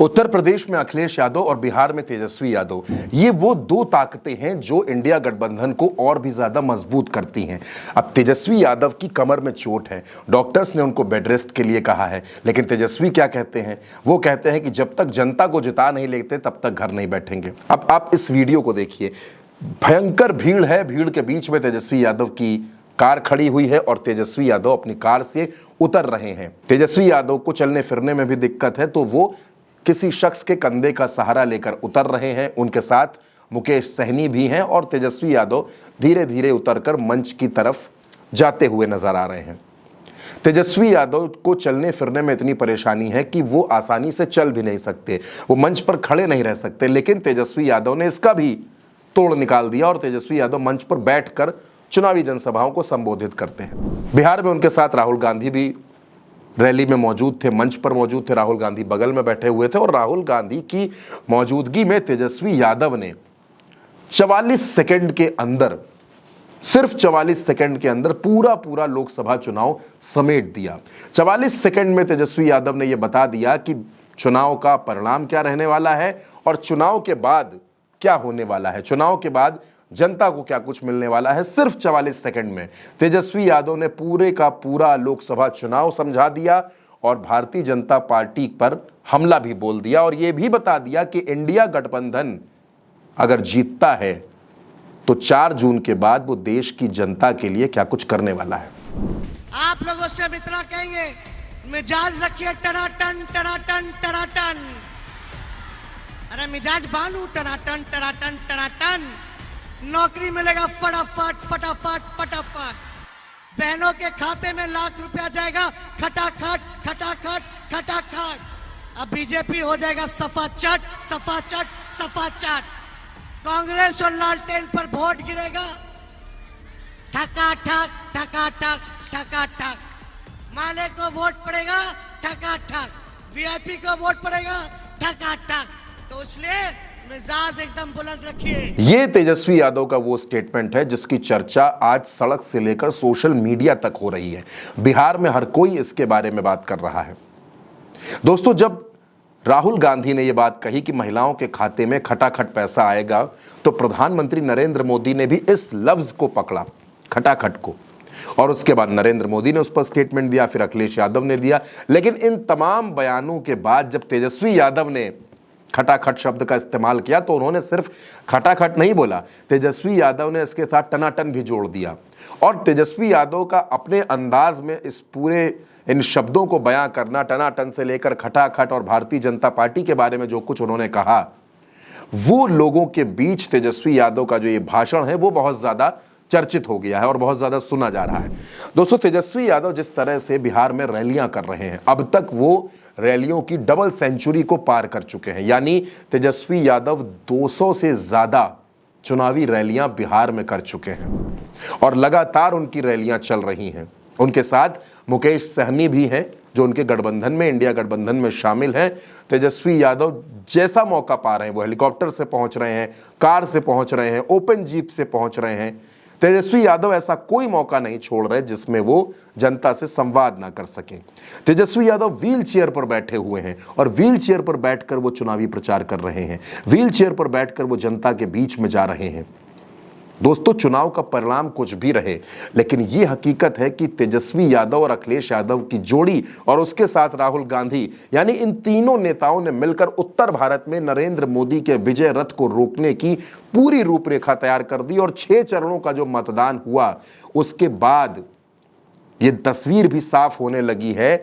उत्तर प्रदेश में अखिलेश यादव और बिहार में तेजस्वी यादव, ये वो दो ताकतें हैं जो इंडिया गठबंधन को और भी ज्यादा मजबूत करती हैं। अब तेजस्वी यादव की कमर में चोट है, डॉक्टर्स ने उनको बेड रेस्ट के लिए कहा है, लेकिन तेजस्वी क्या कहते हैं? वो कहते हैं कि जब तक जनता को जिता नहीं लेते तब तक घर नहीं बैठेंगे। अब आप इस वीडियो को देखिए, भयंकर भीड़ है, भीड़ के बीच में तेजस्वी यादव की कार खड़ी हुई है और तेजस्वी यादव अपनी कार से उतर रहे हैं। तेजस्वी यादव को चलने फिरने में भी दिक्कत है, तो वो किसी शख्स के कंधे का सहारा लेकर उतर रहे हैं। उनके साथ मुकेश सहनी भी हैं और तेजस्वी यादव धीरे धीरे उतरकर मंच की तरफ जाते हुए नजर आ रहे हैं। तेजस्वी यादव को चलने फिरने में इतनी परेशानी है कि वो आसानी से चल भी नहीं सकते, वो मंच पर खड़े नहीं रह सकते, लेकिन तेजस्वी यादव ने इसका भी तोड़ निकाल दिया और तेजस्वी यादव मंच पर बैठकर चुनावी जनसभाओं को संबोधित करते हैं। बिहार में उनके साथ राहुल गांधी भी रैली में मौजूद थे, मंच पर मौजूद थे। राहुल गांधी बगल में बैठे हुए थे और राहुल गांधी की मौजूदगी में तेजस्वी यादव ने 44 सेकंड के अंदर, सिर्फ 44 सेकंड के अंदर पूरा लोकसभा चुनाव समेट दिया। 44 सेकंड में तेजस्वी यादव ने यह बता दिया कि चुनाव का परिणाम क्या रहने वाला है और चुनाव के बाद क्या होने वाला है, चुनाव के बाद जनता को क्या कुछ मिलने वाला है। सिर्फ 44 सेकंड में तेजस्वी यादव ने पूरे का पूरा लोकसभा चुनाव समझा दिया और भारतीय जनता पार्टी पर हमला भी बोल दिया और यह भी बता दिया कि इंडिया गठबंधन अगर जीतता है तो 4 जून के बाद वो देश की जनता के लिए क्या कुछ करने वाला है। आप लोगों से हम इतना कहेंगे, मिजाज रखिए टनाटन टनाटन टनाटन। अरे मिजाज बानू टनाटन टनाटन टनाटन। नौकरी मिलेगा फटाफट फटाफट फटाफट। बहनों के खाते में लाख रुपया जाएगा खटाखट खटाखट खटाखट। अब बीजेपी हो जाएगा सफा चट सफा चट सफा चट। कांग्रेस और लालटेन पर वोट गिरेगा ठका ठक ठका ठक ठका ठक। माले को वोट पड़ेगा ठका ठक, वीआईपी को वोट पड़ेगा ठका ठक। तो इसलिए मिजाज एकदम बुलंद रखिए। ये तेजस्वी यादव का वो स्टेटमेंट है जिसकी चर्चा आज सड़क से लेकर सोशल मीडिया तक हो रही है। बिहार में हर कोई इसके बारे में बात कर रहा है। दोस्तों, जब राहुल गांधी ने यह बात कही कि महिलाओं के खाते में खटाखट पैसा आएगा, तो प्रधानमंत्री नरेंद्र मोदी ने भी इस लफ्ज को पकड़ा, खटाखट को, और उसके बाद नरेंद्र मोदी ने उस पर स्टेटमेंट दिया, फिर अखिलेश यादव ने दिया। लेकिन इन तमाम बयानों के बाद जब तेजस्वी यादव ने खटाखट शब्द का इस्तेमाल किया तो उन्होंने सिर्फ खटाखट नहीं बोला, तेजस्वी यादव ने इसके साथ टनाटन भी जोड़ दिया। और तेजस्वी यादव का अपने अंदाज में इस पूरे इन शब्दों को बयां करना, टनाटन से लेकर खटाखट और भारतीय जनता पार्टी के बारे में जो कुछ उन्होंने कहा, वो लोगों के बीच तेजस्वी यादव का जो ये भाषण है वो बहुत ज्यादा चर्चित हो गया है और बहुत ज्यादा सुना जा रहा है। दोस्तों, तेजस्वी यादव जिस तरह से बिहार में रैलियां कर रहे हैं, अब तक वो रैलियों की डबल सेंचुरी को पार कर चुके हैं। यानी तेजस्वी यादव 200 से ज्यादा चुनावी रैलियां बिहार में कर चुके हैं और लगातार उनकी रैलियां चल रही हैं। उनके साथ मुकेश सहनी भी हैं जो उनके गठबंधन में, इंडिया गठबंधन में शामिल हैं। तेजस्वी यादव जैसा मौका पा रहे हैं, वो हेलीकॉप्टर से पहुंच रहे हैं, कार से पहुंच रहे हैं, ओपन जीप से पहुंच रहे हैं। तेजस्वी यादव ऐसा कोई मौका नहीं छोड़ रहे जिसमें वो जनता से संवाद ना कर सके। तेजस्वी यादव व्हील चेयर पर बैठे हुए हैं और व्हील चेयर पर बैठकर वो चुनावी प्रचार कर रहे हैं, व्हील चेयर पर बैठकर वो जनता के बीच में जा रहे हैं। दोस्तों, चुनाव का परिणाम कुछ भी रहे, लेकिन ये हकीकत है कि तेजस्वी यादव और अखिलेश यादव की जोड़ी और उसके साथ राहुल गांधी, यानी इन तीनों नेताओं ने मिलकर उत्तर भारत में नरेंद्र मोदी के विजय रथ को रोकने की पूरी रूपरेखा तैयार कर दी। और 6 चरणों का जो मतदान हुआ उसके बाद ये तस्वीर भी साफ होने लगी है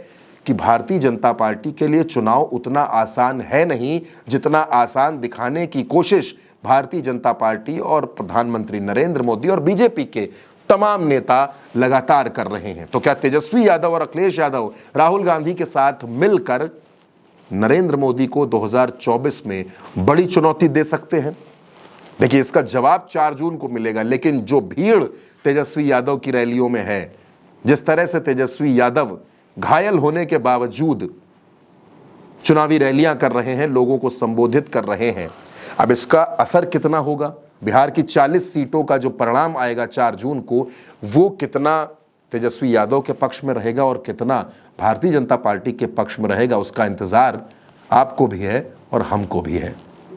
कि भारतीय जनता पार्टी के लिए चुनाव उतना आसान है नहीं जितना आसान दिखाने की कोशिश भारतीय जनता पार्टी और प्रधानमंत्री नरेंद्र मोदी और बीजेपी के तमाम नेता लगातार कर रहे हैं। तो क्या तेजस्वी यादव और अखिलेश यादव राहुल गांधी के साथ मिलकर नरेंद्र मोदी को 2024 में बड़ी चुनौती दे सकते हैं? देखिए, इसका जवाब 4 जून को मिलेगा। लेकिन जो भीड़ तेजस्वी यादव की रैलियों में है, जिस तरह से तेजस्वी यादव घायल होने के बावजूद चुनावी रैलियां कर रहे हैं, लोगों को संबोधित कर रहे हैं, अब इसका असर कितना होगा? बिहार की 40 सीटों का जो परिणाम आएगा 4 जून को, वो कितना तेजस्वी यादव के पक्ष में रहेगा और कितना भारतीय जनता पार्टी के पक्ष में रहेगा, उसका इंतजार आपको भी है और हमको भी है।